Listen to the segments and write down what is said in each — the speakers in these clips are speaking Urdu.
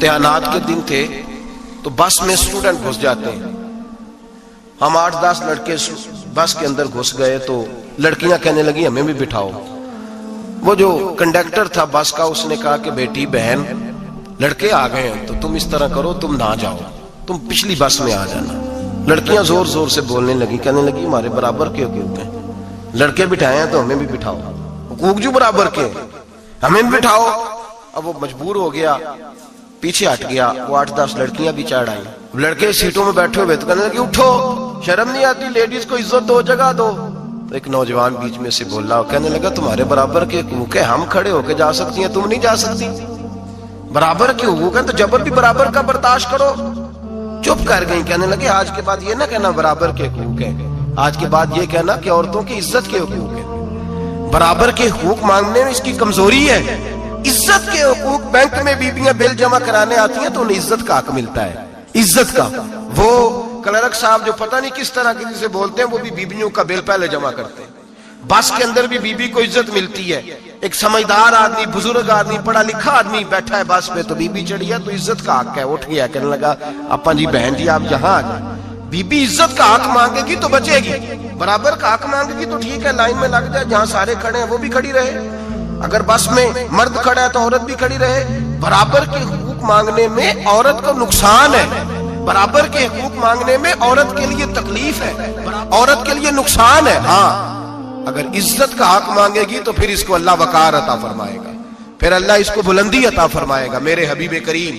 امتحانات کے دن تھے تو بس میں اسٹوڈنٹ گھس جاتے ہیں. ہم 8-10 لڑکے بس کے اندر گھس گئے تو لڑکیاں کہنے لگی ہمیں بھی بٹھاؤ. وہ جو کنڈکٹر تھا بس کا اس نے کہا کہ بیٹی بہن لڑکے آ گئے ہیں تو تم اس طرح کرو, تم نہ جاؤ, تم پچھلی بس میں آ جانا. لڑکیاں زور زور سے بولنے لگی, کہنے لگی ہمارے برابر کے حقوق ہیں, لڑکے بٹھائے ہیں تو ہمیں بھی بٹھاؤ, حقوق جو برابر کے ہمیں بھی بٹھاؤ. اب وہ مجبور ہو گیا, پیچھے ہٹ گیا. وہ 8-10 لڑکیاں بھی چڑھ آئیں. لڑکے سیٹوں میں بیٹھے ہوئے تو کہنے لگے اٹھو, شرم نہیں آتی, لیڈیز کو عزت دو, جگہ دو. ایک نوجوان بیچ میں سے بولا, کہنے لگا تمہارے برابر کے حقوق ہیں, ہم کھڑے ہو کے جا سکتی ہیں, تم نہیں جا سکتی. برابر کے حقوق ہیں تو جبر بھی برابر کا برداشت کرو. چپ کر گئی. کہنے لگے آج کے بعد یہ نہ کہنا برابر کے حقوق ہیں, آج کے بعد یہ کہنا کہ عورتوں کی عزت کے حقوق ہیں. برابر کے حقوق مانگنے میں اس کی کمزوری ہے. عزت کے حقوق, بینک میں بیویاں بل جمع کرانے آتی ہیں تو انہیں عزت کا حق ملتا ہے, عزت کا. وہ کلرک صاحب جو پتہ نہیں کس طرح کسی سے بولتے ہیں, وہ بھی بیویوں کا بل پہلے جمع کرتے ہیں. بس کے اندر بھی بیوی کو عزت ملتی ہے. ایک سمجھدار آدمی, بزرگ آدمی, پڑھا لکھا آدمی بیٹھا ہے بس پہ تو بیوی چڑھی ہے تو عزت کا حق ہے. اٹھ گیا, کہنے لگا اپا جی بہن جی آپ یہاں آ جائیں. بیوی عزت کا حق مانگے گی تو بچے گی, برابر کا حق مانگے گی تو ٹھیک ہے لائن میں لگ جائے, جہاں سارے کھڑے ہیں وہ بھی کھڑی رہے. اگر بس میں مرد کھڑا ہے تو عورت بھی کھڑی رہے. برابر کے حقوق مانگنے میں عورت کو نقصان ہے, برابر کے حقوق مانگنے میں عورت کے لیے تکلیف ہے, عورت کے لیے نقصان ہے. ہاں اگر عزت کا حق مانگے گی تو پھر اس کو اللہ وقار عطا فرمائے گا, پھر اللہ اس کو بلندی عطا فرمائے گا. میرے حبیب کریم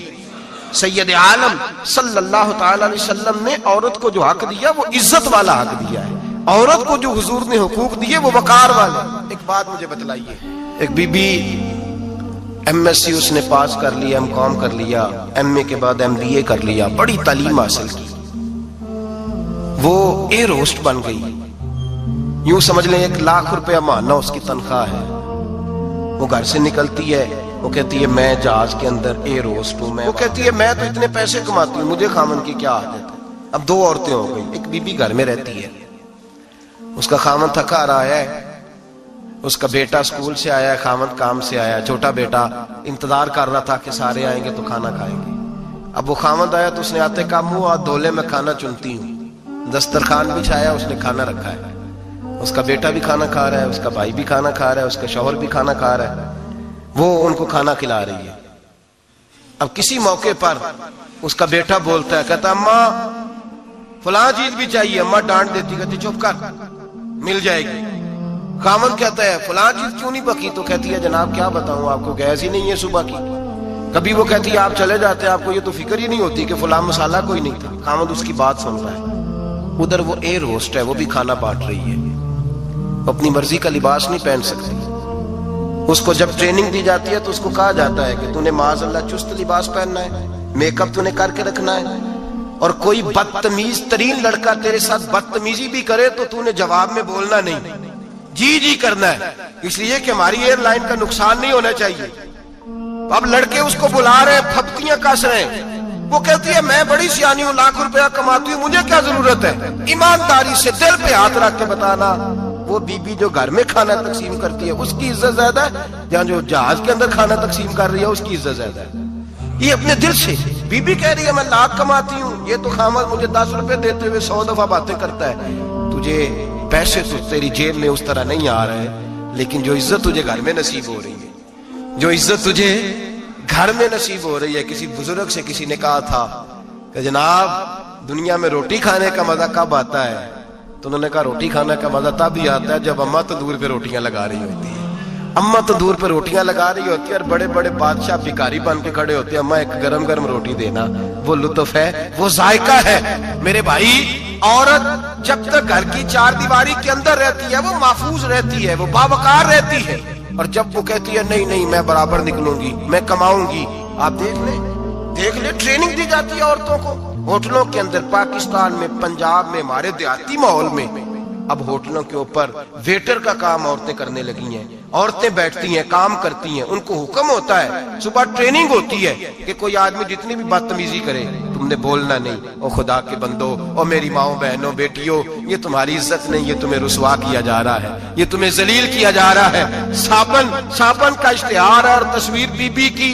سید عالم صلی اللہ تعالی علیہ وسلم نے عورت کو جو حق دیا وہ عزت والا حق دیا ہے. عورت کو جو حضور نے حقوق دیے وہ وقار والے. ایک بات مجھے بتلائیے, ایک B B M S C اس نے پاس کر لیا, ایم کام کر لیا, ایم اے کے بعد ایم بی اے کر لیا, بڑی تعلیم حاصل کی, وہ ایئر ہوسٹ بن گئی. یوں سمجھ لیں 1 لاکھ روپیہ ماہانہ اس کی تنخواہ ہے. وہ گھر سے نکلتی ہے, وہ کہتی ہے میں جہاز کے اندر ایئر ہوسٹ ہوں. وہ کہتی ہے میں تو اتنے پیسے کماتی ہوں, مجھے خامن کی کیا عادت ہے. اب 2 عورتیں ہو گئی, ایک بی بی گھر میں رہتی ہے, اس کا خامن تھکا رہا ہے, اس کا بیٹا اسکول سے آیا ہے, خامن کام سے آیا, چھوٹا بیٹا انتظار کر رہا تھا کہ سارے آئیں گے تو کھانا کھائیں گے. اب وہ خامن آیا تو اس نے آتے کہا منہ ہاتھ دھو لے, میں کھانا چنتی ہوں. دسترخوان بچھایا, اس نے کھانا رکھا ہے, اس کا بیٹا بھی کھانا کھا رہا ہے, اس کا بھائی بھی کھانا کھا رہا ہے, اس کا شوہر بھی کھانا کھا رہا ہے, وہ ان کو کھانا کھلا رہی ہے. اب کسی موقع پر اس کا بیٹا بولتا ہے, کہتا اماں فلاں چیز بھی چاہیے. اماں ڈانٹ دیتی, کہتی چپ کر مل جائے گی. خامن کہتا ہے فلاں چیز کیوں نہیں پکی, تو کہتی ہے جناب کیا بتاؤں آپ کو, گیس ہی نہیں ہے صبح کی. کبھی وہ کہتی ہے آپ چلے جاتے ہیں, آپ کو یہ تو فکر ہی نہیں ہوتی کہ فلاں مسالہ کوئی نہیں تھا. خامن اس کی بات سن رہا ہے. ادھر وہ ایئر ہوسٹ ہے, وہ بھی کھانا بانٹ رہی ہے, اپنی مرضی کا لباس نہیں پہن سکتی. اس کو جب ٹریننگ دی جاتی ہے تو اس کو کہا جاتا ہے کہ تو نے معاذ اللہ چست لباس پہننا ہے, میک اپ تو نے کر کے رکھنا ہے, اور کوئی بدتمیز ترین لڑکا تیرے ساتھ بدتمیزی بھی کرے تو نے جواب میں بولنا نہیں, جی جی کرنا ہے, اس لیے کہ ہماری ایئر لائن کا نقصان نہیں ہونا چاہیے. اب لڑکے اس کو بلا رہے ہیں, پھپتیاں کس رہے ہیں. وہ کہتی ہے میں بڑی سیانی ہوں, لاکھ روپیہ کماتی ہوں, مجھے کیا ضرورت ہے. ایمانداری سے دل پہ ہاتھ رکھ کے بتانا, وہ بی بی جو گھر میں کھانا تقسیم کرتی ہے اس کی عزت زیادہ ہے, یا جو جہاز کے اندر کھانا تقسیم کر رہی ہے اس کی عزت زیادہ ہے. یہ اپنے دل سے بی بی کہہ رہی ہے میں لاکھ کماتی ہوں, یہ تو خامد مجھے 10 روپے دیتے ہوئے 100 دفعہ باتیں کرتا ہے. تجھے پیسے تو تیری جیب میں اس طرح نہیں آ رہے, لیکن جو عزت تجھے گھر میں نصیب ہو رہی ہے, جو عزت تجھے گھر میں نصیب ہو رہی ہے. کسی بزرگ سے کسی نے کہا تھا کہ جناب دنیا میں روٹی کھانے کا مزہ کب آتا ہے, تو انہوں نے کہا روٹی کھانے کا مزہ تب ہی آتا ہے جب اماں تندور پہ روٹیاں لگا رہی ہوتی ہے. اماں تندور پہ روٹیاں لگا رہی ہوتی ہے اور بڑے بڑے بادشاہ بھکاری بن کے کھڑے ہوتے ہیں, اماں ایک گرم گرم روٹی دینا. وہ لطف ہے, وہ ذائقہ ہے. میرے بھائی عورت جب تک گھر کی 4 دیواری کے اندر رہتی ہے وہ محفوظ رہتی ہے, وہ باوقار رہتی ہے. اور جب وہ کہتی ہے نہیں نہیں میں برابر نکلوں گی, میں کماؤں گی, آپ دیکھ لیں ٹریننگ دی جاتی ہے عورتوں کو ہوٹلوں کے اندر. پاکستان میں, پنجاب میں, ہمارے دیہاتی ماحول میں اب ہوٹلوں کے اوپر ویٹر کا کام عورتیں کرنے لگی ہیں. عورتیں بیٹھتی ہیں, کام کرتی ہیں, ان کو حکم ہوتا ہے, صبح ٹریننگ ہوتی ہے کہ کوئی آدمی جتنی بھی بدتمیزی کرے تم نے بولنا نہیں. او خدا کے بندو, او میری ماؤں بہنوں بیٹیوں, یہ تمہاری عزت نہیں, یہ تمہیں رسوا کیا جا رہا ہے, یہ تمہیں ذلیل کیا جا رہا ہے. صابن کا اشتہار ہے اور تصویر بی بی کی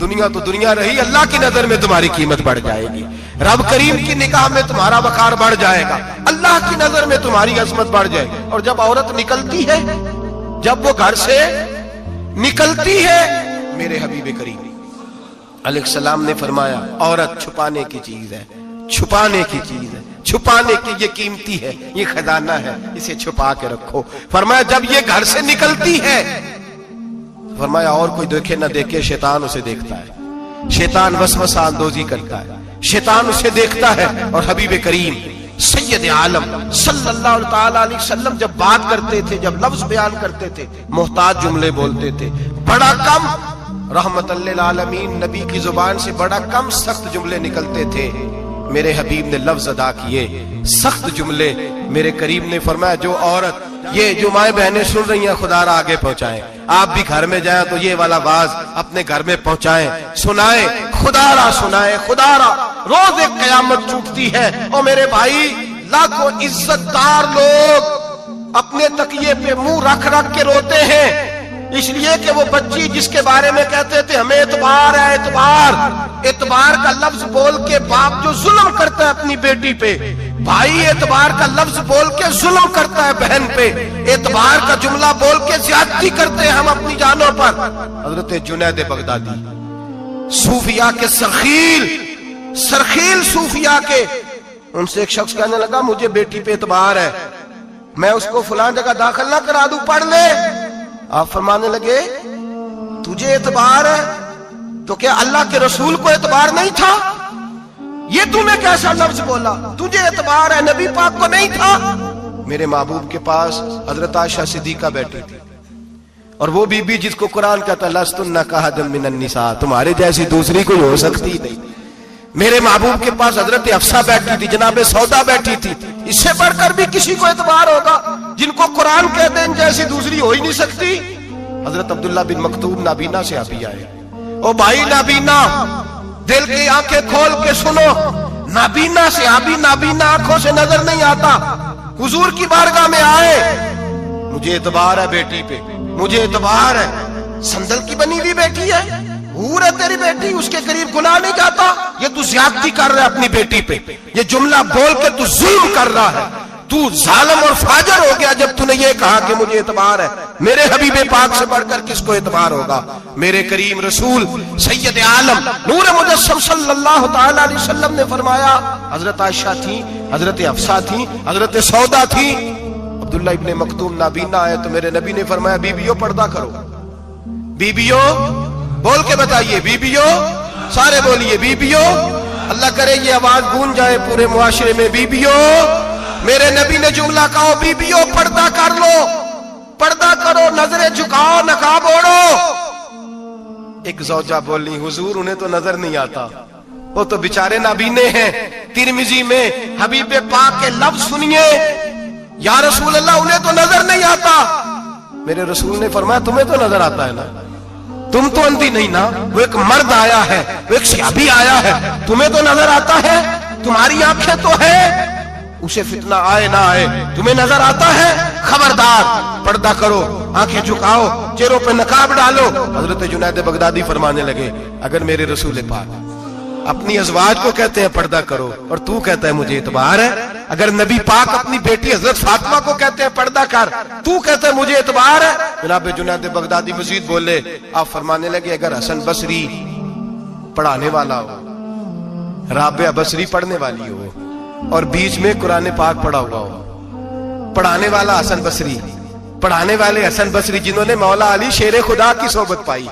دنیا تو دنیا رہی، اللہ کی نظر میں تمہاری قیمت بڑھ جائے گی، رب کریم کی نگاہ میں تمہارا وقار بڑھ جائے گا، اللہ کی نظر میں تمہاری عظمت بڑھ جائے گی۔ اور جب عورت نکلتی ہے، جب وہ گھر سے نکلتی ہے، میرے حبیب کریم علیہ السلام نے فرمایا عورت چھپانے کی چیز ہے، چھپانے کی چیز ہے، چھپانے کی، یہ قیمتی ہے، یہ خزانہ ہے، اسے چھپا کے رکھو۔ فرمایا جب یہ گھر سے نکلتی ہے، فرمایا اور کوئی دیکھے نہ دیکھے، شیطان اسے دیکھتا ہے، شیطان وسوسہ اندوزی کرتا ہے، شیطان اسے دیکھتا ہے۔ اور حبیب کریم سید عالم صلی اللہ تعالی علیہ وسلم جب بات کرتے تھے، جب لفظ بیان کرتے تھے، محتاج جملے بولتے تھے، بڑا کم، رحمت للعالمین نبی کی زبان سے بڑا کم سخت جملے نکلتے تھے۔ میرے حبیب نے لفظ ادا کیے، سخت جملے۔ میرے کریم نے فرمایا جو عورت، یہ جو مائیں بہنیں سن رہی ہیں، خدا را آگے پہنچائیں، آپ بھی گھر میں جائیں تو یہ والا باز اپنے گھر میں پہنچائیں، سنائیں، خدا را سنائیں، خدا را۔ روز ایک قیامت ٹوٹتی ہے، اور میرے بھائی لاکھوں عزت دار لوگ اپنے تکیے پہ منہ رکھ رکھ کے روتے ہیں، اس لیے کہ وہ بچی جس کے بارے میں کہتے تھے ہمیں اعتبار ہے، اعتبار، اعتبار کا لفظ بول کے باپ جو ظلم کرتا ہے اپنی بیٹی پہ، بھائی اعتبار کا لفظ بول کے ظلم کرتا ہے بہن پہ، اعتبار کا جملہ بول کے زیادتی کرتے ہیں ہم اپنی جانوں پر۔ حضرت جنید بغدادی صوفیاء کے سرخیل صوفیاء کے، ان سے ایک شخص کہنے لگا مجھے بیٹی پہ اعتبار ہے، میں اس کو فلاں جگہ داخل نہ کرا دوں، پڑھ لے۔ آپ فرمانے لگے تجھے اعتبار ہے تو کیا اللہ کے رسول کو اعتبار نہیں تھا؟ یہ تو نے کیسا لفظ بولا؟ تجھے اعتبار ہے، نبی پاک کو نہیں تھا؟ میرے محبوب کے پاس حضرت عائشہ صدیقہ بیٹھی تھی، اور وہ بی بی جس کو قرآن کہتا لستن کاحد من النساء، تمہارے جیسی دوسری کوئی ہو سکتی نہیں۔ میرے محبوب کے پاس حضرت حفصہ بیٹھی تھی، جناب سودا بیٹھی تھی، اس سے بڑھ کر بھی کسی کو اعتبار ہوگا؟ جن کو قرآن کہتے ہیں ان جیسی دوسری ہو ہی نہیں سکتی۔ حضرت عبداللہ بن مکتوم نابینا سے ابھی آئے، او بھائی نابینا، دل کی آنکھیں کھول کے سنو، نابینا سے ابھی نابینا آنکھوں سے نظر نہیں آتا، حضور کی بارگاہ میں آئے، مجھے اعتبار ہے بیٹی پہ، مجھے اعتبار ہے، سندل کی بنی ہوئی بیٹی ہے، حور ہے تیری بیٹی، اس کے قریب گناہ نہیں جاتا، یہ تو زیادتی کر رہا ہے اپنی بیٹی پہ، یہ جملہ بول کے تو ظلم کر رہا ہے، تو ظالم اور فاجر ہو گیا جب تو نے یہ کہا کہ مجھے اعتبار ہے۔ میرے حبیب پاک سے بڑھ کر کس کو اعتبار ہوگا؟ میرے کریم رسول سید عالم نور مجسم صلی اللہ تعالی علیہ وسلم نے فرمایا، حضرت عائشہ تھی، حضرت حفصہ تھی، حضرت سودا تھی، عبداللہ ابن مکتوم نابینا آئے تو میرے نبی نے فرمایا بیبیوں پردہ کرو، بیبیوں بول کے بتائیے، بیبیوں، سارے بولیے بیبیوں، اللہ کرے یہ آواز گونج جائے پورے معاشرے میں، بیبیوں۔ میرے نبی نے جملہ کہا بیبیوں پردہ کر لو، پردہ کرو، نظریں جھکاؤ، نقاب اوڑھو۔ ایک زوجہ بولی حضور انہیں تو نظر نہیں آتا، وہ تو بیچارے نابینے ہیں۔ ترمذی میں حبیب پاک کے لفظ سنیے، یا رسول اللہ انہیں تو نظر نہیں آتا۔ میرے رسول نے فرمایا تمہیں تو نظر آتا ہے نا، تم تو اندھی نہیں نا، وہ ایک مرد آیا ہے، وہ ایک صحابی آیا ہے، تمہیں تو نظر آتا ہے، تمہاری آنکھیں تو ہے، اسے فتنہ آئے نہ آئے تمہیں نظر آتا ہے، خبردار پردہ کرو، آنکھیں جھکاؤ، چہروں پہ نقاب ڈالو۔ حضرت جنید بغدادی فرمانے لگے اگر میرے رسول پاک اپنی ازواج کو کہتے ہیں پردہ کرو اور تو کہتا ہے مجھے اعتبار ہے، اگر نبی پاک اپنی بیٹی حضرت فاطمہ کو کہتے ہیں پردہ کر، تو کہتا ہے مجھے اعتبار ہے۔ جناب جنید بغدادی مزید بولے، آپ فرمانے لگے اگر حسن بصری پڑھانے والا ہو، رابعہ بصری پڑھنے والی ہو، اور بیچ میں قرآن پاک پڑھا ہوا ہو، پڑھانے والا حسن بصری، پڑھانے والے حسن بصری جنہوں نے مولا علی شیر خدا کی صحبت پائی،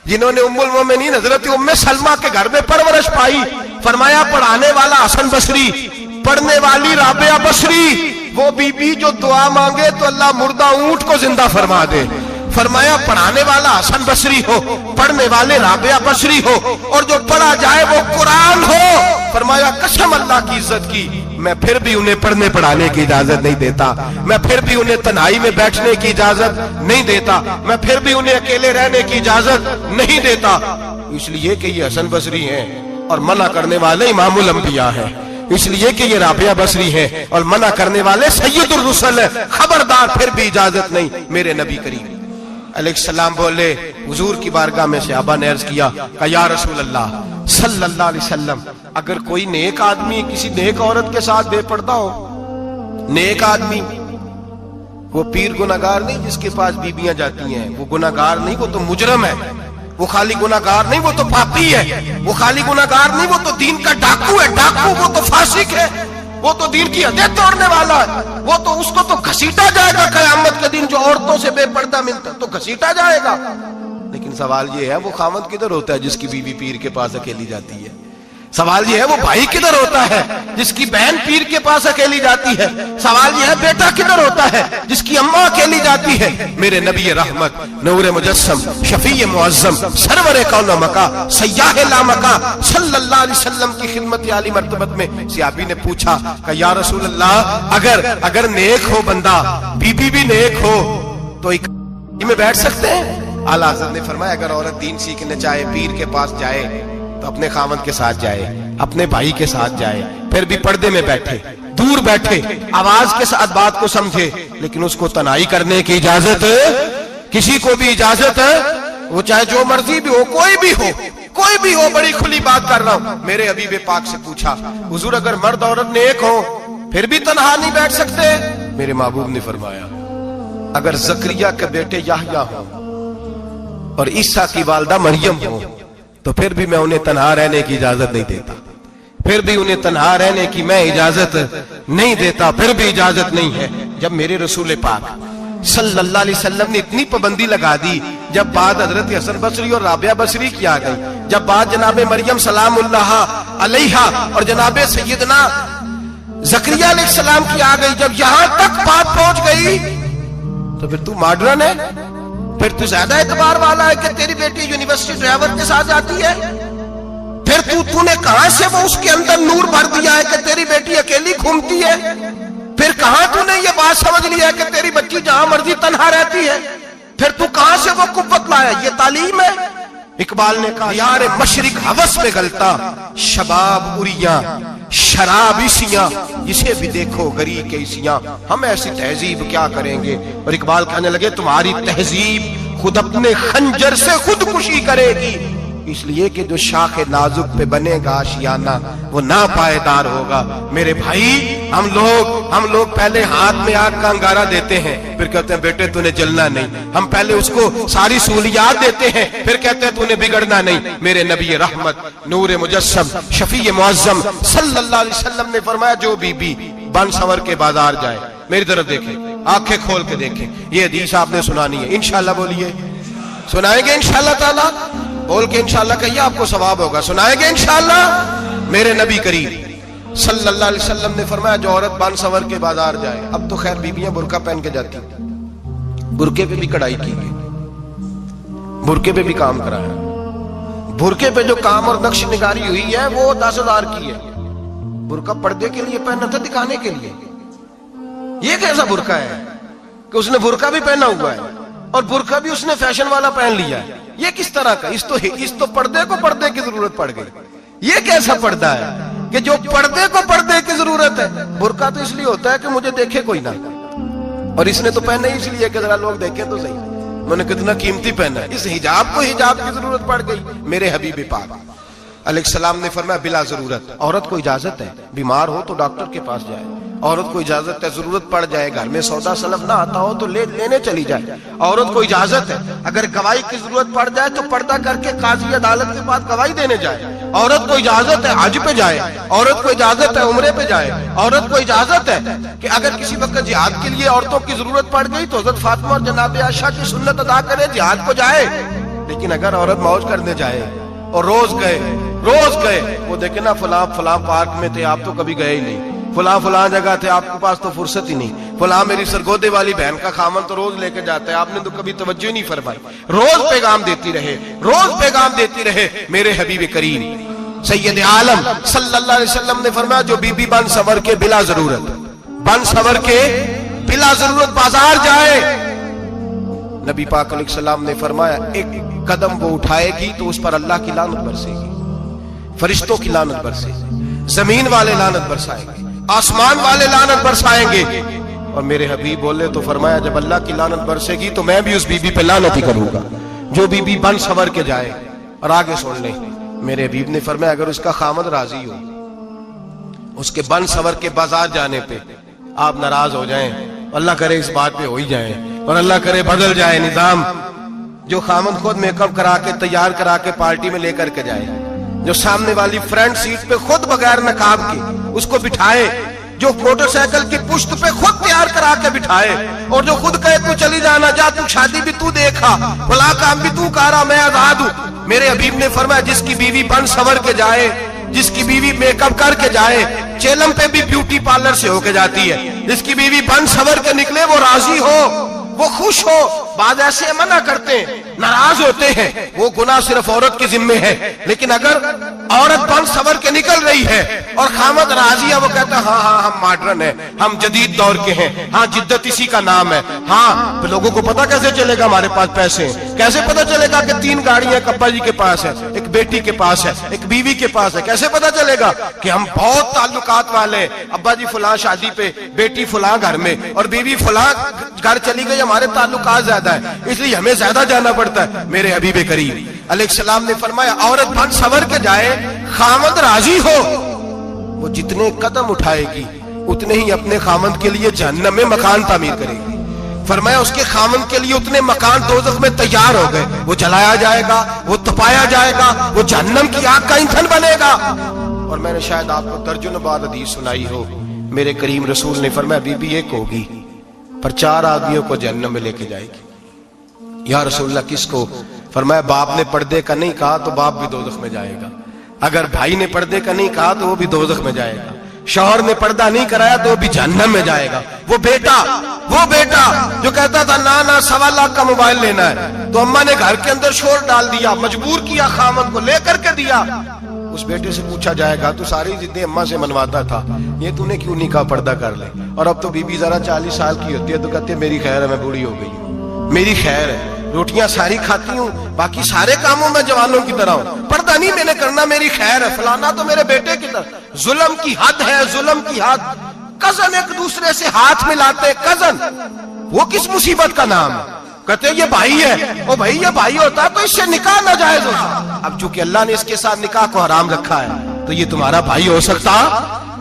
جنہوں نے ام المومنین حضرت ام سلمہ کے گھر میں پرورش پائی، فرمایا پڑھانے والا حسن بصری، پڑھنے والی رابعہ بصری، وہ بی بی جو دعا مانگے تو اللہ مردہ اونٹ کو زندہ فرما دے۔ فرمایا پڑھانے والا حسن بصری ہو، پڑھنے والے رابعہ بصری ہو، اور جو پڑھا جائے وہ قرآن ہو۔ فرمایا قسم اللہ کی عزت کی، میں پھر بھی انہیں پڑھنے پڑھانے کی اجازت نہیں دیتا، میں پھر بھی انہیں تنہائی میں بیٹھنے کی اجازت نہیں دیتا، میں پھر بھی انہیں اکیلے رہنے کی اجازت نہیں دیتا، اس لیے کہ یہ حسن بصری ہیں اور منع کرنے والے امام الانبیاء ہیں، اس لیے کہ یہ رابعہ بصری ہیں اور منع کرنے والے سید الرسل ہیں، خبردار پھر بھی اجازت نہیں۔ میرے نبی کریم علیہ السلام بولے حضور کی بارگاہ میں سے ابا نے عرض کیا کہ یا رسول اللہ صلی اللہ علیہ وسلم اگر کوئی نیک آدمی کسی نیک عورت کے ساتھ بے پردہ ہو، نیک آدمی وہ پیر گناہگار نہیں جس کے پاس بیویاں جاتی ہیں، وہ گناہگار نہیں، وہ تو مجرم ہے، وہ خالی گناہگار نہیں، وہ تو پاپی ہے، وہ خالی گناہگار نہیں، وہ تو دین کا ڈاکو ہے، ڈاکو وہ تو فاسق ہے، وہ تو دین کی حدیں توڑنے والا ہے، وہ تو اس کو تو گھسیٹا جائے گا قیامت کے دن جو عورتوں سے بے پردہ ملتا تو گھسیٹا جائے گا۔ لیکن سوال یہ ہے وہ خاوند کدھر ہوتا ہے جس کی بیوی پیر کے پاس اکیلی جاتی ہے؟ سوال یہ ہے وہ بھائی کدھر ہوتا ہے جس کی بہن پیر کے پاس اکیلی جاتی ہے؟ سوال یہ ہے بیٹا کدھر ہوتا ہے جس کی اماں اکیلی جاتی ہے؟ میرے نبی رحمت نور مجسم شفیع معظم سرور کون مکا سیاح لامکا صلی اللہ علیہ وسلم کی خدمت عالی مرتبت میں صحابی نے پوچھا کہ یا رسول اللہ اگر نیک ہو بندہ بی بی بھی نیک ہو تو ایک میں بیٹھ سکتے ہیں؟ اعلیٰ حضرت نے فرمایا اگر عورت دین سیکھنے چاہے پیر کے پاس جائے تو اپنے خاوند کے ساتھ جائے، اپنے بھائی کے ساتھ جائے، پھر بھی پردے میں بیٹھے، دور بیٹھے، آواز کے ساتھ بات کو سمجھے، لیکن اس کو تنہائی کرنے کی اجازت کسی کو بھی اجازت ہے، وہ چاہے جو مرضی بھی ہو، کوئی بھی ہو، بڑی کھلی بات کر رہا ہوں۔ میرے حبیب پاک سے پوچھا حضور اگر مرد عورت نیک ہو پھر بھی تنہا نہیں بیٹھ سکتے؟ میرے محبوب نے فرمایا اگر زکریا کے بیٹے یحییٰ ہوں اور عیسیٰ کی والدہ مریم ہو تو پھر بھی میں انہیں تنہا رہنے کی اجازت نہیں دیتا، پھر بھی انہیں تنہا رہنے کی میں اجازت نہیں دیتا، پھر بھی اجازت نہیں ہے۔ جب میرے رسول پاک صلی اللہ علیہ وسلم نے اتنی پابندی لگا دی، جب بات حضرت حسن بصری اور رابعہ بصری کی آ گئی، جب بات جناب مریم سلام اللہ علیہا اور جناب سیدنا زکریا علیہ السلام کی آ گئی، جب یہاں تک بات پہنچ گئی تو پھر تو ماڈرن ہے، پھر تو زیادہ اعتبار والا ہے کہ تیری بیٹی یونیورسٹی ڈرائیور کے ساتھ جاتی ہے، پھر تو نے کہاں سے وہ اس کے اندر نور بھر دیا ہے کہ تیری بیٹی اکیلی گھومتی ہے، پھر کہاں تو نے یہ بات سمجھ لیا ہے کہ تیری بچی جہاں مرضی تنہا رہتی ہے، پھر تو کہاں سے وہ قوت لایا؟ یہ تعلیم ہے؟ اقبال نے کہا یار مشرق ہوس میں گلتا شباب اریاں شراب اسیاں جسے بھی دیکھو گری کے اسیاں، ہم ایسی تہذیب کیا کریں گے؟ اور اقبال کہنے لگے تمہاری تہذیب خود اپنے خنجر سے خودکشی کرے گی، اس لیے کہ جو شاخ نازک پہ بنے گا آشیانہ وہ ناپائیدار ہوگا۔ میرے بھائی ہم لوگ پہلے ہاتھ میں آگ کا انگارہ دیتے ہیں، پھر کہتے ہیں بیٹے تو نے جلنا نہیں، ہم پہلے اس کو ساری سہولیات دیتے ہیں، پھر کہتے ہیں تو نے بگڑنا نہیں۔ میرے نبی رحمت نور مجسم شفیع معظم صلی اللہ علیہ وسلم نے فرمایا جو بی بی بن سور کے بازار جائے، میری طرف دیکھیں، آنکھیں کھول کے دیکھیں، یہ حدیث آپ نے سنانی ہے، انشاءاللہ بولیے، سنائیں گے انشاءاللہ تعالی، بول کے انشاءاللہ کہیے آپ کو ثواب ہوگا، سنائیں گے انشاءاللہ۔ میرے نبی کریم صلی اللہ علیہ وسلم نے فرمایا جو عورت بن سور کے بازار جائے، اب تو خیر بیویاں برقع پہن کے جاتی ہیں، برقعے پہ بھی کڑھائی کی گئی، برقعے پہ بھی کام کرایا، برقعے پہ جو کام اور نقش نگاری ہوئی ہے وہ 10,000 کی ہے۔ برقع پردے کے لیے پہنا تھا، دکھانے کے لیے۔ یہ کیسا برقع ہے کہ اس نے برقع بھی پہنا ہوا ہے اور برقع بھی اس نے فیشن والا پہن لیا ہے؟ یہ کس طرح کا؟ اس تو پردے کو پردے کی ضرورت پڑ گئی۔ یہ کیسا پردہ ہے کہ جو پردے کو پردے کی ضرورت ہے؟ برقع تو اس لیے ہوتا ہے کہ مجھے دیکھے کوئی نہ، اور اس نے تو پہنا ہی اس لیے کہ ذرا لوگ دیکھیں تو صحیح میں نے کتنا قیمتی پہنا ہے۔ اس حجاب کو حجاب کی ضرورت پڑ گئی۔ میرے حبیب پاک علیہ السلام نے فرمایا بلا ضرورت عورت کو اجازت ہے، بیمار ہو تو ڈاکٹر کے پاس جائے، عورت کو اجازت ہے، ضرورت پڑ جائے گھر میں سودا سلف نہ آتا ہو تو لینے چلی جائے، عورت کو اجازت ہے، اگر گواہی کی ضرورت پڑ جائے تو پردہ کر کے قاضی عدالت کے پاس گواہی دینے جائے، عورت کو اجازت ہے حج پہ جائے، عورت کو اجازت ہے عمرے پہ جائے، عورت کو اجازت ہے کہ اگر کسی وقت جہاد کے لیے عورتوں کی ضرورت پڑ گئی تو حضرت فاطمہ اور جناب عائشہ کی سنت ادا کرے، جہاد کو جائے۔ لیکن اگر عورت موج کرنے جائے اور روز گئے وہ دیکھیں نا فلاں پارک میں تھے آپ تو کبھی گئے ہی نہیں، فلاں جگہ تھے آپ کے پاس تو فرصت ہی نہیں، فلاں میری سرگودے والی بہن کا خامن تو روز لے کے جاتا ہے آپ نے تو کبھی توجہ ہی نہیں فرمائی۔ روز پیغام دیتی رہے۔ میرے حبیب کریم سید عالم صلی اللہ علیہ وسلم نے فرمایا جو بی بی بن سور کے بلا ضرورت بازار جائے، نبی پاک علیہ السلام نے فرمایا ایک قدم وہ اٹھائے گی تو اس پر اللہ کی لعنت برسے گی، فرشتوں کی لعنت برسے گی، زمین والے لعنت برسائیں گے، آسمان والے لعنت برسائیں گے، اور میرے حبیب بولے تو فرمایا جب اللہ کی لعنت برسے گی تو میں بھی اس بی بی پہ لعنت ہی کروں گا جو بی بی بن سور کے جائے. اور آگے سن لیں میرے حبیب نے فرمایا اگر اس کا خامد راضی ہو اس کے بن سور کے بازار جانے پہ آپ ناراض ہو جائیں, اللہ کرے اس بات پہ ہو ہی جائیں اور اللہ کرے بدل جائے نظام, جو خامد خود میک اپ کرا کے تیار کرا کے پارٹی میں لے کر کے جائے, جو سامنے والی فرنٹ سیٹ پہ خود بغیر نقاب کے اس کو بٹھائے, جو موٹر سائیکل کی پشت پہ خود تیار کرا کے بٹھائے اور جو خود کہے تو چلی جانا جا, تو شادی بھی تو دیکھا, بلا کام بھی تو کرا, میں آزاد ہوں. میرے حبیب نے فرمایا جس کی بیوی بن سور کے جائے, جس کی بیوی میک اپ کر کے جائے, چیلم پہ بھی بیوٹی پارلر سے ہو کے جاتی ہے, جس کی بیوی بن سور کے نکلے وہ راضی ہو, وہ خوش ہو. بعض ایسے منع کرتے ہیں, ناراض ہوتے ہیں, وہ گناہ صرف عورت کے ذمے ہے. لیکن اگر عورت بن سور کے نکل رہی ہے اور خامد راضی ہے, وہ کہتا ہے ہاں ہم ماڈرن ہیں, ہم جدید دور کے ہیں, ہاں جدت اسی کا نام ہے, ہاں لوگوں کو پتا کیسے چلے گا ہمارے پاس پیسے ہیں, کیسے پتا چلے گا کہ 3 گاڑیاں ابا جی کے پاس ہے, ایک بیٹی کے پاس ہے, ایک بیوی کے پاس ہے, کیسے پتا چلے گا کہ ہم بہت تعلقات والے ہیں, ابا جی فلاں شادی پہ, بیٹی فلاں گھر میں اور بیوی فلاں گھر چلی گئی, ہمارے تعلقات زیادہ ہے اس لیے ہمیں زیادہ جانا پڑتا ہے. میرے حبیب کریم علیہ السلام نے فرمایا عورت بن سور کے جائے, خامد راضی ہو, وہ جتنے قدم اٹھائے گی اتنے ہی اپنے خامد کے لیے جہنم میں مکان تعمیر کرے گی. فرمایا اس کے خامد کے لیے اتنے مکان دوزخ میں تیار ہو گئے, وہ جلایا جائے گا, وہ تپایا جائے گا, وہ جہنم کی آگ کا ایندھن بنے گا. اور میں نے شاید آپ کو درجن بار حدیث سنائی ہو, میرے کریم رسول نے فرمایا بی بی ایک ہوگی پر 4 آدمیوں کو جہنم میں لے کے جائے گی. یا رسول اللہ کس کو؟ فرمایا باپ نے پردے کا نہیں کہا تو باپ بھی دوزخ میں جائے گا, اگر بھائی نے پردے کا نہیں کہا تو وہ بھی دوزخ میں جائے گا, شوہر نے پردہ نہیں کرایا تو وہ بھی جہنم میں جائے گا. وہ بیٹا جو کہتا تھا نا 1.25 لاکھ کا موبائل لینا ہے, تو اماں نے گھر کے اندر شور ڈال دیا, مجبور کیا, خامد کو لے کر کے دیا. اس بیٹے سے پوچھا جائے گا تو ساری ضدیں اماں سے منواتا تھا, یہ تو نے کیوں نہیں کہا پردہ کر لے؟ اور اب تو بی بی ذرا 40 سال کی ہوتی ہے تو کہتے ہیں میری خیر ہے, میں بوڑھی ہو گئی ہوں, میری خیر ہے, روٹیاں ساری کھاتی ہوں, باقی سارے کاموں میں جوانوں کی طرح ہوں, پردہ نہیں میں نے کرنا, میری خیر ہے. فلانا تو میرے بیٹے کی طرح. ظلم کی حد ہے, ظلم کی حد. کزن ایک دوسرے سے ہاتھ ملاتے, کزن, وہ کس مصیبت کا نام ہے؟ کہتے ہیں یہ بھائی ہے, وہ بھائی یہ بھائی ہوتا تو اس سے نکاح ناجائز ہوتا. اب چونکہ اللہ نے اس کے ساتھ نکاح کو حرام رکھا ہے تو یہ تمہارا بھائی ہو سکتا؟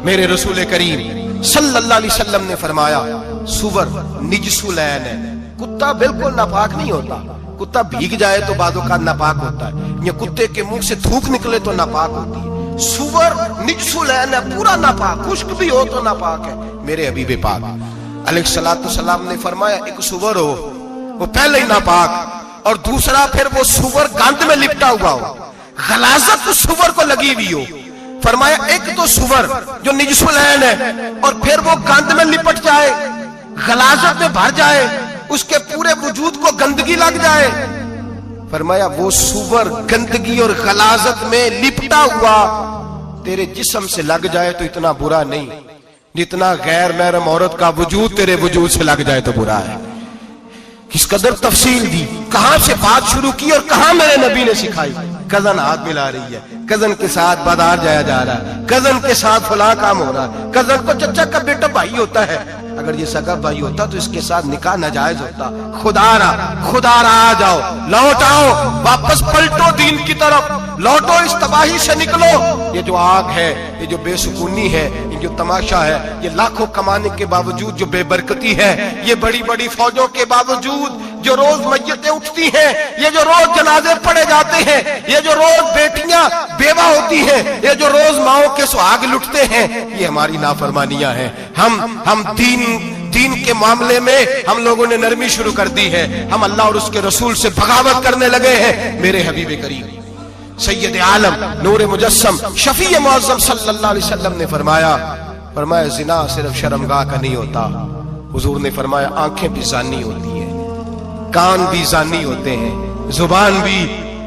میرے رسول کریم صلی اللہ علیہ وسلم نے فرمایا سور نجس العین ہے, کتا بالکل ناپاک نہیں ہوتا, کتا بھیگ جائے تو بعض اوقات ناپاک ہوتا ہے, یا کتے کے منہ سے تھوک نکلے تو ناپاک ہوتی ہے. سور نجس العین ہے, پورا ناپاک, خشک بھی ہو تو ناپاک ہے. میرے حبیب پاک علیہ الصلوۃ والسلام نے فرمایا ایک سور ہو وہ پہلے ہی ناپاک, اور دوسرا پھر وہ سور گند میں لپٹا ہوا ہو, غلاظت اس سور کو لگی ہوئی ہو. فرمایا ایک تو سور جو نجس العین ہے اور پھر وہ گند میں لپٹ جائے, غلاظت میں بھر جائے, اس کے پورے وجود کو گندگی لگ جائے. فرمایا وہ سور گندگی اور غلاظت میں لپٹا ہوا تیرے جسم سے لگ جائے تو اتنا برا نہیں جتنا غیر محرم عورت کا وجود تیرے وجود سے لگ جائے تو برا ہے. کس قدر تفصیل دی, کہاں سے بات شروع کی اور کہاں میرے نبی نے سکھائی. کزن ہاتھ ملا رہی ہے, کزن کے ساتھ بازار جایا جا رہا ہے, کزن کے ساتھ فلاں کام ہو رہا ہے, کزن تو چچا کا بیٹا بھائی ہوتا ہے. اگر یہ سگا بھائی ہوتا تو اس کے ساتھ نکاح ناجائز ہوتا. خدا را آ جاؤ, لوٹ آؤ, واپس پلٹو دین کی طرف, لوٹو, اس تباہی سے نکلو. یہ جو آگ ہے, یہ جو بے سکونی ہے, یہ جو تماشا ہے, یہ لاکھوں کمانے کے باوجود جو بے برکتی ہے, یہ بڑی بڑی فوجوں کے باوجود جو روز میتیں اٹھتی ہیں, یہ جو روز جنازے پڑے جاتے ہیں, یہ جو روز بیٹیاں بیوہ ہوتی ہیں, یہ جو روز ماؤں کے سہاگ لٹتے ہیں, یہ ہماری نافرمانیاں ہیں. ہم دین کے معاملے میں ہم لوگوں نے نرمی شروع کر دی ہے, ہم اللہ اور اس کے رسول سے بغاوت کرنے لگے ہیں. میرے حبیب کریم سید عالم نور مجسم شفیع معظم صلی اللہ علیہ وسلم نے فرمایا زنا صرف شرمگاہ کا نہیں ہوتا. حضور نے فرمایا آنکھیں بھی زانی ہوتی ہیں, کان بھی زانی ہوتے ہیں, زبان بھی,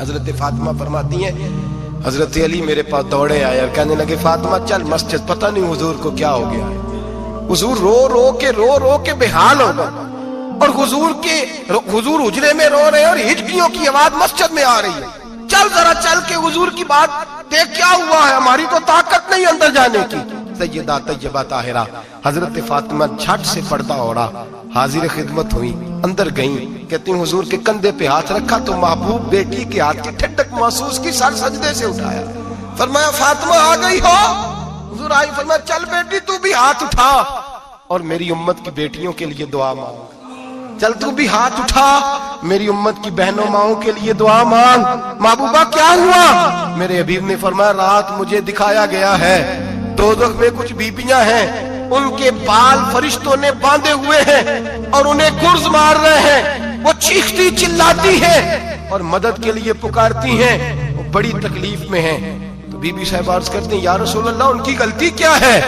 حضرت فاطمہ فرماتی ہیں حضرت علی میرے پاس دوڑے آئے اور کہنے لگے فاطمہ چل مسجد. پتہ نہیں حضور کو کیا ہو گیا ہے. حضور رو رو کے بحال ہو گئے اور حضور حجرے میں رو رہے ہیں اور ہچکیوں کی آواز مسجد میں آ رہی ہے. چل ذرا چل کے حضور کی بات دیکھ کیا ہوا ہے, ہماری تو طاقت نہیں اندر جانے کی. سیدہ طیبہ طاہرہ حضرت فاطمہ جھٹ سے پردہ اوڑا حاضر خدمت ہوئی, اندر گئیں. کہتی ہیں حضور کے کندھے پہ ہاتھ رکھا تو محبوب بیٹی کے ہاتھ کی ٹھنڈک محسوس کی, سر سجدے سے اٹھایا. فرمایا فاطمہ آ گئی ہو؟ حضور آئی. فرمایا چل بیٹی تو بھی ہاتھ اٹھا اور میری امت کی بیٹیوں کے لیے دعا مانگ. چل تو بھی ہاتھ اٹھا میری امت کی بہنوں ماؤں کے لیے دعا مانگ. محبوبہ کیا ہوا؟ میرے حبیب نے فرمایا رات مجھے دکھایا گیا ہے دوزخ میں کچھ بیبیاں ہیں, ان کے بال فرشتوں نے باندھے ہوئے ہیں اور انہیں گرز مار رہے ہیں. وہ چیختی چلاتی ہیں اور مدد کے لیے پکارتی ہیں, وہ بڑی تکلیف میں ہیں. تو بی بی صاحب عرض کرتے ہیں یا رسول اللہ ان کی غلطی کیا ہے؟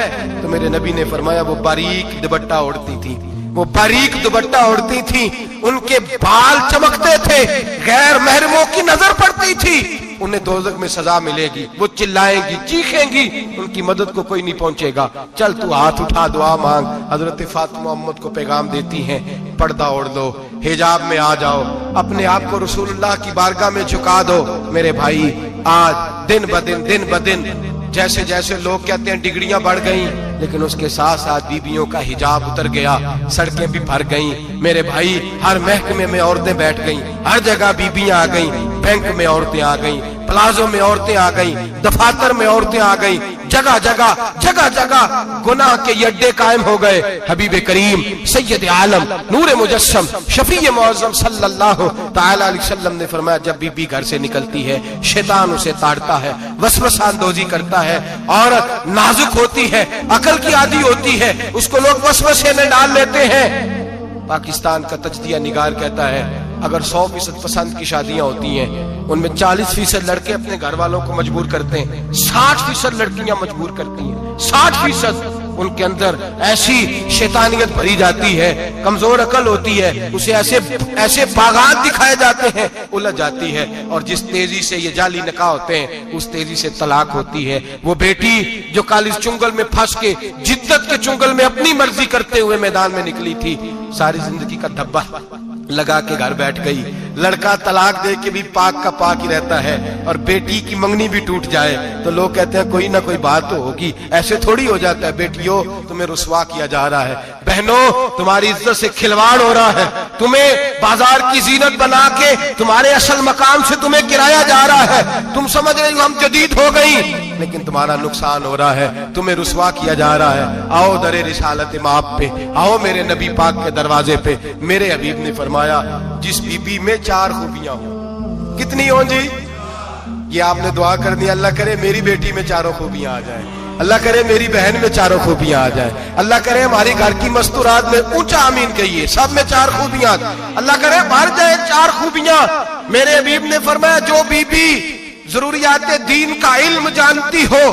تو میرے نبی نے فرمایا وہ باریک دوپٹہ اوڑھتی تھی, وہ باریک دوپٹہ اوڑھتی تھی, ان کے بال چمکتے تھے, غیر محرموں کی نظر پڑتی تھی. انہیں دوزخ میں سزا ملے گی, وہ چلائیں گی چیخیں گی, ان کی مدد کو کوئی نہیں پہنچے گا. چل تو ہاتھ اٹھا دعا مانگ. حضرت فاطمہ امت کو پیغام دیتی ہیں پردہ اوڑھ دو, حجاب میں آ جاؤ, اپنے آپ کو رسول اللہ کی بارگاہ میں جھکا دو. میرے بھائی آج دن بدن جیسے جیسے لوگ کہتے ہیں ڈگریاں بڑھ گئیں, لیکن اس کے ساتھ ساتھ بیویوں کا حجاب اتر گیا, سڑکیں بھی بھر گئیں. میرے بھائی ہر محکمے میں عورتیں بیٹھ گئیں, ہر جگہ بیویاں آ گئیں, بینک میں عورتیں آ گئیں, پلازوں میں عورتیں آ گئیں, دفاتر میں عورتیں آ گئیں, جگہ جگہ گناہ کے یہ اڈے قائم ہو گئے. حبیب کریم سید عالم نور مجسم شفیع معظم صلی اللہ تعالی علیہ وسلم نے فرمایا جب بی بی گھر سے نکلتی ہے شیطان اسے تاڑتا ہے, وسوسہ اندوزی کرتا ہے. عورت نازک ہوتی ہے, عقل کی عادی ہوتی ہے, اس کو لوگ وسوسے میں ڈال لیتے ہیں. پاکستان کا تجزیہ نگار کہتا ہے اگر 100% پسند کی شادیاں ہوتی ہیں ان میں 40% لڑکے اپنے گھر والوں کو مجبور کرتے ہیں, 60% لڑکیاں مجبور کرتی ہیں. 60% ان کے اندر ایسی شیطانیت بھری جاتی ہے, کمزور عقل ہوتی ہے, اسے ایسے باغات دکھائے جاتے ہیں, الجھ جاتی ہے. اور جس تیزی سے یہ جعلی نکاح ہوتے ہیں اس تیزی سے طلاق ہوتی ہے. وہ بیٹی جو کالج چنگل میں پھنس کے جدت کے چنگل میں اپنی مرضی کرتے ہوئے میدان میں نکلی تھی, ساری زندگی کا دھبا لگا کے گھر بیٹھ گئی. لڑکا طلاق دے کے بھی پاک کا پاک ہی رہتا ہے اور بیٹی کی منگنی بھی ٹوٹ جائے تو لوگ کہتے ہیں کوئی نہ کوئی بات تو ہوگی, ایسے تھوڑی ہو جاتا ہے. بیٹیوں تمہیں رسوا کیا جا رہا ہے, بہنوں تمہاری عزت سے کھلواڑ ہو رہا ہے, تمہیں بازار کی زینت بنا کے تمہارے اصل مقام سے تمہیں گرایا جا رہا ہے. تم سمجھ رہے ہو ہم جدید ہو گئی لیکن تمہارا نقصان ہو رہا ہے, تمہیں رسوا کیا جا رہا ہے. آؤ در رسالت مآب پہ, آؤ میرے نبی پاک کے دروازے پہ. میرے حبیب نے فرمایا جس بی بی میں 4 خوبیاں ہوں. کتنی ہوں جی؟ یہ آپ نے دعا کر دی, اللہ کرے میری بیٹی میں 4 خوبیاں آ جائیں, اللہ کرے میری بہن میں 4 خوبیاں آ جائیں, اللہ کرے ہماری گھر کی مستورات میں اونچا آمین کہیے سب میں 4 خوبیاں, اللہ کرے بھر جائے 4 خوبیاں. میرے حبیب نے فرمایا جو بی بی ضروریات دین کا علم جانتی ہو,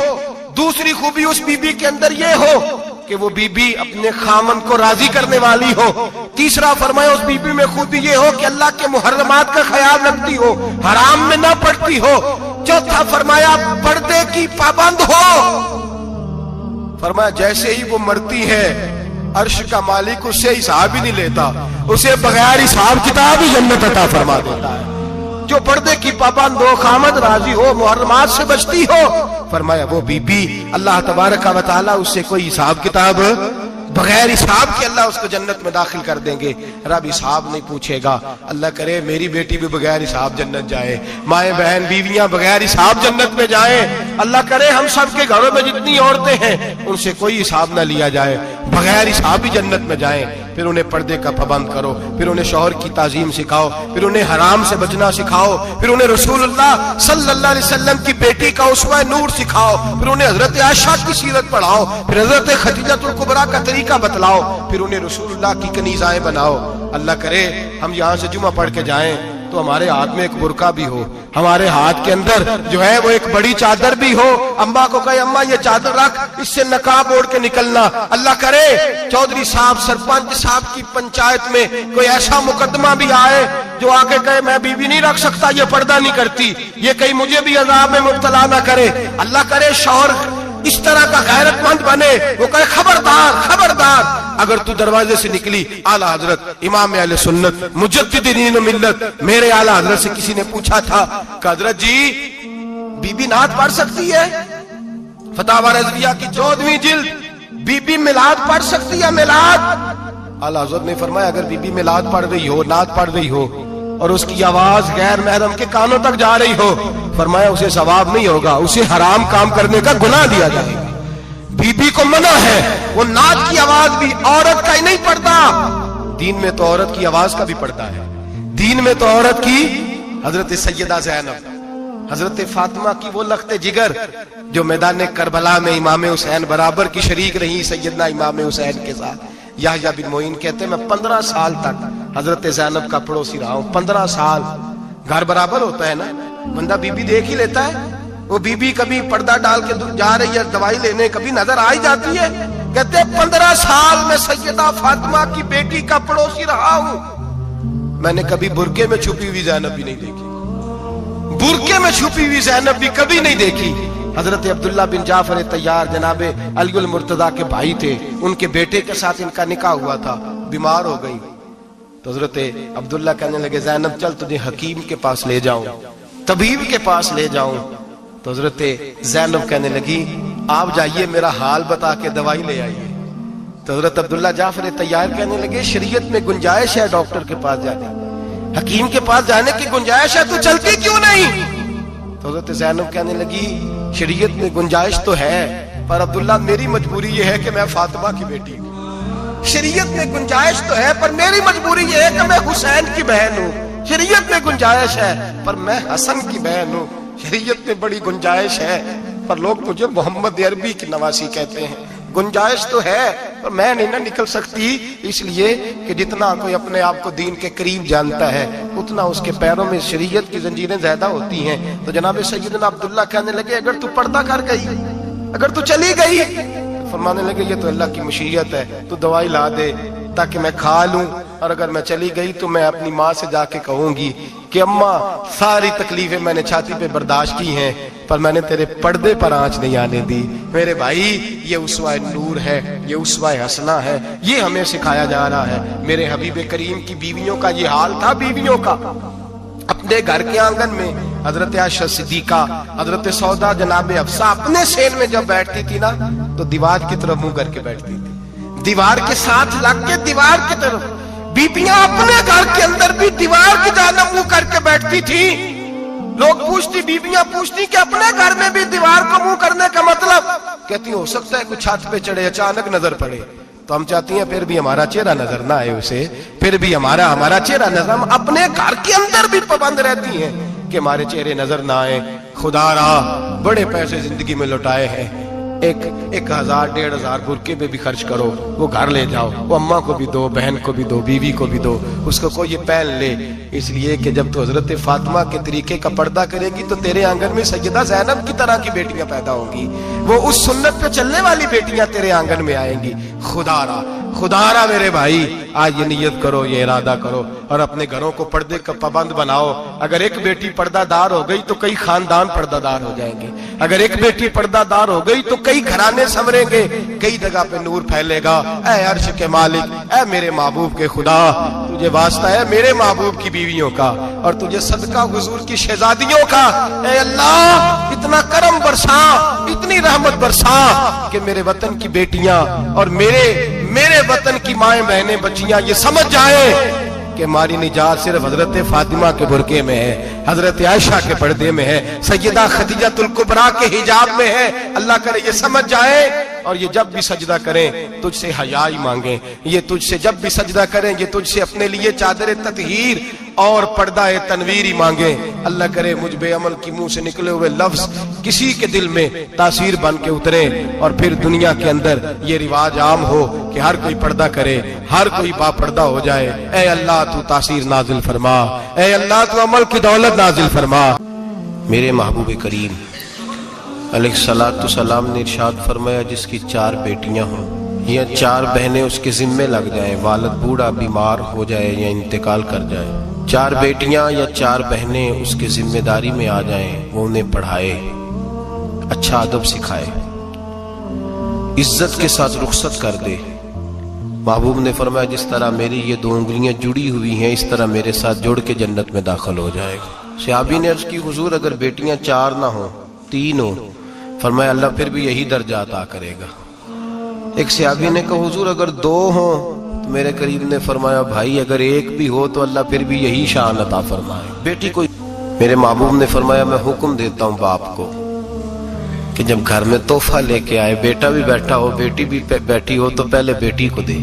دوسری خوبی اس بی بی کے اندر یہ ہو کہ وہ بی بی اپنے خامن کو راضی کرنے والی ہو. تیسرا فرمایا اس بی بی میں خوبی یہ ہو کہ اللہ کے محرمات کا خیال رکھتی ہو, حرام میں نہ پڑتی ہو. چوتھا فرمایا پردے کی پابند ہو. فرمایا جیسے ہی وہ مرتی ہے عرش کا مالک اس سے حساب ہی نہیں لیتا, اسے بغیر حساب کتاب ہی جنت عطا فرما دیتا ہے. جو پردے کی پابند ہو, خامد راضی ہو, محرمات سے بچتی ہو, فرمایا وہ بی بی اللہ تبارک و تعالی اس سے کوئی حساب کتاب بغیر حساب کے اللہ اس کو جنت میں داخل کر دیں گے. رب حساب نہیں پوچھے گا. اللہ کرے میری بیٹی بھی بغیر حساب جنت جائے, مائیں بہن بیویاں بغیر حساب جنت میں جائیں. اللہ کرے ہم سب کے گھروں میں جتنی عورتیں ہیں ان سے کوئی حساب نہ لیا جائے, بغیر حساب ہی جنت میں جائیں. پھر انہیں پردے کا پابند کرو, پھر انہیں شوہر کی تعظیم سکھاؤ, پھر انہیں حرام سے بچنا سکھاؤ, پھر انہیں رسول اللہ صلی اللہ علیہ وسلم کی بیٹی کا اسوہ نور سکھاؤ, پھر انہیں حضرت عائشہ کی سیرت پڑھاؤ, پھر حضرت خدیجہ الکبریٰ کا طریقہ بتلاؤ, پھر انہیں رسول اللہ کی کنیزائیں بناؤ. اللہ کرے ہم یہاں سے جمعہ پڑھ کے جائیں تو تو ہمارے ہاتھ میں ایک برقع بھی ہو, ہمارے ہاتھ کے اندر جو ہے وہ ایک بڑی چادر بھی ہو. اماں کو کہے اماں یہ چادر رکھ, اس سے نقاب اوڑھ کے نکلنا. اللہ کرے چودھری صاحب سرپنچ صاحب کی پنچایت میں کوئی ایسا مقدمہ بھی آئے جو آگے کہے میں بیوی نہیں رکھ سکتا, یہ پردہ نہیں کرتی, یہ کہیں مجھے بھی عذاب میں مبتلا نہ کرے. اللہ کرے شوہر اس طرح کا غیرت مند بنے, وہ کہے خبردار خبردار. اگر تو دروازے سے نکلی, اعلیٰ حضرت امام اہل سنت مجدد دین و ملت میرے اعلیٰ حضرت سے کسی نے پوچھا تھا کہ حضرت جی بی بی نعت پڑھ سکتی ہے؟ فتاوی رضویہ کی 14ویں جلد, بی بی میلاد پڑھ سکتی ہے؟ میلاد. اعلیٰ حضرت نے فرمایا اگر بی بی میلاد پڑھ رہی ہو, نعت پڑھ رہی ہو اور اس کی آواز غیر محرم کے کانوں تک جا رہی ہو, فرمایا اسے ثواب نہیں ہوگا, اسے حرام کام کرنے کا گناہ دیا جائے گا. بی بی کو منع ہے, وہ نعت کی آواز بھی عورت کا ہی نہیں پڑتا, دین میں تو عورت کی آواز کا بھی پڑتا ہے. دین میں تو عورت کی, حضرت سیدہ زینب, حضرت فاطمہ کی وہ لخت جگر جو میدان کربلا میں امام حسین برابر کی شریک رہی سیدنا امام حسین کے ساتھ. یحییٰ بن معین کہتے ہیں میں 15 سال تک حضرت زینب کا پڑوسی رہا ہوں. 15 سال. گھر برابر ہوتا ہے نا, بندہ بی بی دیکھ ہی لیتا ہے. وہ بی بی کبھی پردہ ڈال کے جا رہی ہے دوائی لینے, کبھی نظر آ ہی جاتی ہے. کہتے ہیں 15 سال میں سیدہ فاطمہ کی بیٹی کا پڑوسی رہا ہوں, میں نے کبھی برقعے میں چھپی ہوئی زینب بھی نہیں دیکھی, برقعے میں چھپی ہوئی زینب بھی کبھی نہیں دیکھی. حضرت عبداللہ بن جعفر طیار جناب علی المرتضیٰ کے بھائی تھے, ان کے بیٹے کے ساتھ ان کا نکاح ہوا تھا, بیمار ہو گئی تو حضرت عبداللہ کہنے لگے زینب چل تجھے حکیم کے پاس لے جاؤں, طبیب کے پاس لے جاؤں. تو حضرت زینب کہنے لگی آپ جائیے میرا حال بتا کے دوائی لے آئیے. تو حضرت عبداللہ جعفر طیار کہنے لگے شریعت میں گنجائش ہے ڈاکٹر کے پاس جانے, حکیم کے پاس جانے کی گنجائش ہے, تو چلتی کیوں نہیں؟ تو حضرت زینب کہنے لگی شریعت میں گنجائش تو ہے پر عبداللہ میری مجبوری یہ ہے کہ میں فاطمہ کی بیٹی ہوں. شریعت میں گنجائش تو ہے پر میری مجبوری یہ ہے کہ میں حسین کی بہن ہوں. شریعت میں گنجائش ہے پر میں حسن کی بہن ہوں. شریعت میں بڑی گنجائش ہے پر لوگ مجھے محمد عربی کی نواسی کہتے ہیں. گنجائش تو ہے پر میں نہیں نہ نکل سکتی, اس لیے کہ جتنا کوئی اپنے آپ کو دین کے قریب جانتا ہے اتنا اس کے پیروں میں شریعت کی زنجیریں زیادہ ہوتی ہیں. تو جناب سیدنا عبداللہ کہنے لگے اگر تو پردہ کر گئی, اگر تو چلی گئی, فرمانے لگے یہ تو اللہ کی مشیت ہے, تو دوائی لا دے تاکہ میں کھا لوں, اور اگر میں چلی گئی تو میں اپنی ماں سے جا کے کہوں گی کہ اماں ساری تکلیفیں میں نے چھاتی پہ برداشت کی ہیں پر میں نے تیرے پردے پر آنچ نہیں آنے دی. میرے بھائی یہ اسوہ نور ہے, یہ اسوہ حسنہ ہے, یہ ہمیں سکھایا جا رہا ہے. میرے حبیب کریم کی بیویوں کا یہ حال تھا, بیویوں کا اپنے گھر کے آنگن میں حضرت عائشہ صدیقہ, حضرت سودا جناب حفصہ اپنے سین میں جب بیٹھتی تھی نا تو دیوار کی طرف منہ کر کے بیٹھتی تھی, دیوار کے ساتھ لگ کے دیوار کی طرف. بیبیاں اپنے گھر کے اندر بھی دیوار کی جانب منہ کر کے بیٹھتی تھی. لوگ پوچھتی, بیبیاں پوچھتی کہ اپنے گھر میں بھی دیوار کو منہ کرنے کا مطلب, کہتی ہو سکتا ہے کوئی چھت پہ چڑھے اچانک نظر پڑے, تو ہم چاہتی ہیں پھر بھی ہمارا چہرہ نظر نہ آئے اسے, پھر بھی ہمارا چہرہ نظر, ہم اپنے گھر کے اندر بھی پابند رہتی ہیں کہ ہمارے چہرے نظر نہ آئے. خدا را بڑے پیسے زندگی میں لوٹائے ہیں, 1000 1500 برقعے پہ بھی خرچ کرو, وہ گھر لے جاؤ, وہ اماں کو بھی دو, بہن کو بھی دو, بیوی کو بھی دو, اس کو کوئی یہ پہن لے. اس لیے کہ جب تو حضرت فاطمہ کے طریقے کا پردہ کرے گی تو تیرے آنگن میں سیدہ زینب کی طرح کی بیٹیاں پیدا ہوں گی, وہ اس سنت پہ چلنے والی بیٹیاں تیرے آنگن میں آئیں گی. خدا را میرے بھائی آج یہ نیت کرو, یہ ارادہ کرو اور اپنے گھروں کو پردے کا پابند بناؤ. اگر ایک بیٹی پردہ دار ہو گئی تو کئی خاندان پردہ دار ہو جائیں گے, اگر ایک بیٹی پردہ دار ہو گئی تو کئی گھرانے سنوریں گے, کئی جگہ پہ نور پھیلے گا. اے عرش کے مالک, اے میرے محبوب کے خدا, تجھے واسطہ ہے میرے محبوب کی بیویوں کا اور تجھے صدقہ حضور کی شہزادیوں کا. اے اللہ اتنا کرم برسا, اتنی رحمت برسا کہ میرے وطن کی بیٹیاں اور میرے وطن کی مائیں بہنیں بچیاں یہ سمجھ جائیں کہ ہماری نجات صرف حضرت فاطمہ کے برقعے میں ہے, حضرت عائشہ کے پردے میں ہے, سیدہ خدیجہ الکبریٰ کے حجاب میں ہے. اللہ کرے یہ سمجھ جائے اور یہ جب بھی سجدہ کریں تجھ سے حیائی مانگیں، یہ تجھ سے جب بھی سجدہ کریں یہ تجھ سے اپنے لیے چادر تطہیر اور پردہ تنویری مانگیں۔ اللہ کرے مجھ بے عمل کی منہ سے نکلے ہوئے لفظ کسی کے دل میں تاثیر بن کے اترے، اور پھر دنیا کے اندر یہ رواج عام ہو کہ ہر کوئی پردہ کرے، ہر کوئی با پردہ ہو جائے۔ اے اللہ تو تاثیر نازل فرما، اے اللہ تو عمل کی دولت نازل فرما۔ میرے محبوب کریم علیہ الصلوۃ والسلام نے ارشاد فرمایا جس کی 4 بیٹیاں ہوں یا 4 بہنیں اس کے ذمے لگ جائیں، والد بوڑھا بیمار ہو جائے یا انتقال کر جائے، 4 بیٹیاں یا 4 بہنیں اس کے ذمہ داری میں آ جائیں، وہ انہیں پڑھائے، اچھا ادب سکھائے، عزت کے ساتھ رخصت کر دے۔ محبوب نے فرمایا جس طرح میری یہ 2 انگلیاں جڑی ہوئی ہیں اس طرح میرے ساتھ جڑ کے جنت میں داخل ہو جائے گا۔ صحابی نے عرض کی حضور اگر بیٹیاں 4 نہ ہوں 3 ہوں، فرمایا اللہ پھر بھی یہی درجہ عطا کرے گا۔ ایک صحابی نے کہا حضور اگر 2 ہوں، تو میرے قریب نے فرمایا بھائی اگر 1 بھی ہو تو اللہ پھر بھی یہی شان عطا فرمائے۔ بیٹی کو میرے محبوب نے فرمایا میں حکم دیتا ہوں باپ کو کہ جب گھر میں تحفہ لے کے آئے، بیٹا بھی بیٹھا ہو بیٹی بھی بیٹھی ہو، تو پہلے بیٹی کو دے۔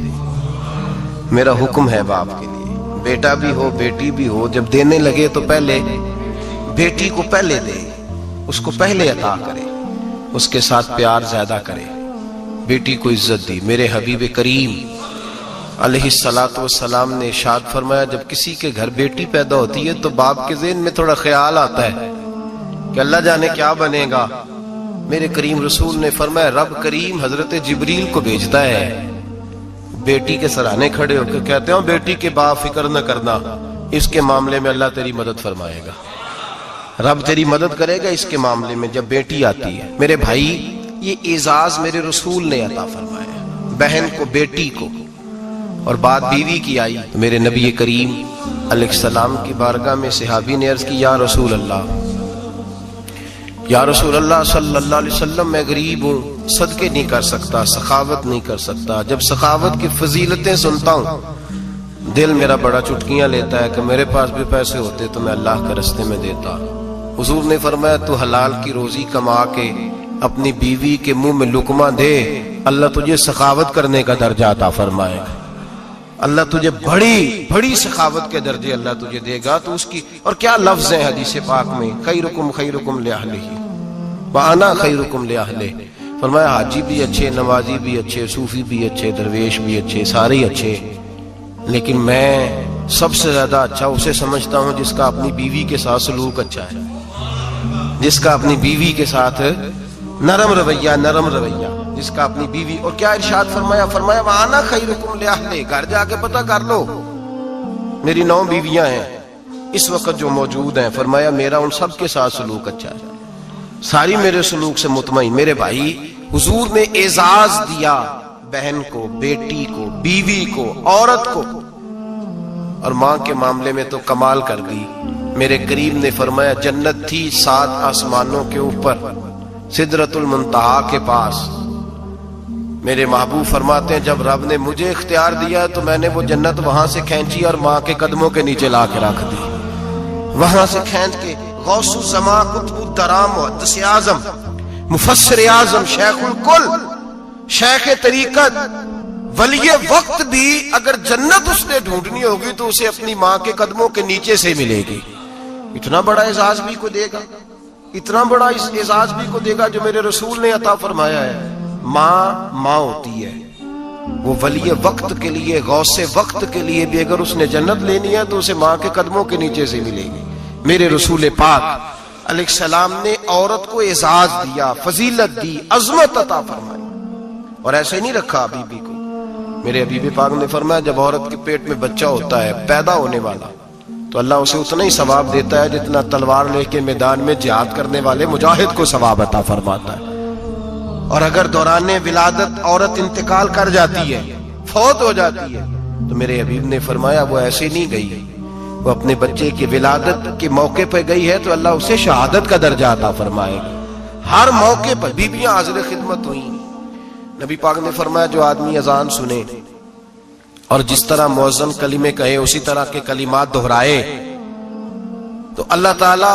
میرا حکم ہے باپ کے لیے، بیٹا بھی ہو بیٹی بھی ہو، جب دینے لگے تو پہلے بیٹی کو پہلے دے، اس کو پہلے عطا کرے، اس کے ساتھ پیار زیادہ کرے، بیٹی کو عزت دی۔ میرے حبیب کریم علیہ الصلوۃ والسلام نے ارشاد فرمایا جب کسی کے گھر بیٹی پیدا ہوتی ہے تو باپ کے ذہن میں تھوڑا خیال آتا ہے کہ اللہ جانے کیا بنے گا۔ میرے کریم رسول نے فرمایا رب کریم حضرت جبریل کو بھیجتا ہے، بیٹی کے سرانے کھڑے ہو کے کہتے ہیں بیٹی کے باپ فکر نہ کرنا، اس کے معاملے میں اللہ تیری مدد فرمائے گا، رب تیری مدد کرے گا اس کے معاملے میں جب بیٹی آتی ہے۔ میرے بھائی یہ اعزاز میرے رسول نے عطا فرمایا، بہن کو بیٹی کو، اور بات بیوی کی آئی تو میرے نبی کریم علیہ السلام کی بارگاہ میں صحابی نے عرض کی یا رسول اللہ صلی اللہ علیہ وسلم میں غریب ہوں، صدقے نہیں کر سکتا، سخاوت نہیں کر سکتا، جب سخاوت کی فضیلتیں سنتا ہوں دل میرا بڑا چٹکیاں لیتا ہے کہ میرے پاس بھی پیسے ہوتے تو میں اللہ کے راستے میں دیتا۔ حضور نے فرمایا تو حلال کی روزی کما کے اپنی بیوی کے منہ میں لقمہ دے، اللہ تجھے سخاوت کرنے کا درجہ عطا فرمائے گا، اللہ تجھے بڑی بڑی سخاوت کے درجے اللہ تجھے دے گا۔ تو اس کی اور کیا لفظ ہیں حدیث پاک میں، خیرکم خیرکم لأہلہ وانا خیرکم لأہلہ، فرمایا حاجی بھی اچھے، نمازی بھی اچھے، صوفی بھی اچھے، درویش بھی اچھے، سارے ہی اچھے، لیکن میں سب سے زیادہ اچھا اسے سمجھتا ہوں جس کا اپنی بیوی کے ساتھ سلوک اچھا ہے، جس کا اپنی بیوی کے ساتھ نرم رویہ، جس کا اپنی بیوی۔ اور کیا ارشاد فرمایا، فرمایا وانا خیرکم لأہلہ، گھر جا کے پتہ کر لو میری 9 بیویاں ہیں اس وقت جو موجود ہیں، فرمایا میرا ان سب کے ساتھ سلوک اچھا ہے، ساری میرے سلوک سے مطمئن۔ میرے بھائی حضور نے اعزاز دیا بہن کو، بیٹی کو، بیوی کو، عورت کو، اور ماں کے معاملے میں تو کمال کر دی۔ میرے کریم نے فرمایا جنت تھی 7 آسمانوں کے اوپر سدرۃ المنتہا کے پاس، میرے محبوب فرماتے ہیں جب رب نے مجھے اختیار دیا تو میں نے وہ جنت وہاں سے کھینچی اور ماں کے قدموں کے نیچے لا کے رکھ دی، وہاں سے کھینچ کے غوث الزمان قطب الدرام محدث اعظم مفسر اعظم شیخ الکل شیخ طریقت ولی وقت بھی اگر جنت اس نے ڈھونڈنی ہوگی تو اسے اپنی ماں کے قدموں کے نیچے سے ملے گی۔ اتنا بڑا اعزاز بھی کو دے گا، اتنا بڑا اعزاز بھی کو دے گا جو میرے رسول نے عطا فرمایا ہے۔ ماں ہوتی ہے، وہ ولی وقت کے لیے، غوث وقت کے لیے بھی اگر اس نے جنت لینی ہے تو اسے ماں کے قدموں کے نیچے سے ملے گی۔ میرے رسول پاک علیہ السلام نے عورت کو اعزاز دیا، فضیلت دی، عظمت عطا فرمائی، اور ایسے نہیں رکھا بیوی کو۔ میرے حبیب پاک نے فرمایا جب عورت کے پیٹ میں بچہ ہوتا ہے پیدا ہونے والا تو اللہ اسے اتنا ہی ثواب دیتا ہے جتنا تلوار لے کے میدان میں جہاد کرنے والے مجاہد کو ثواب عطا فرماتا ہے۔ اور اگر دوران ولادت عورت انتقال کر جاتی ہے، فوت ہو جاتی ہے، تو میرے حبیب نے فرمایا وہ ایسے نہیں گئی، وہ اپنے بچے کی ولادت کے موقع پہ گئی ہے تو اللہ اسے شہادت کا درجہ عطا فرمائے گا۔ ہر موقع پر بیویاں حاضر خدمت ہوئیں۔ نبی پاک نے فرمایا جو آدمی اذان سنے اور جس طرح مؤذن کلمے کہے اسی طرح کے کلمات دہرائے تو اللہ تعالیٰ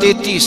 33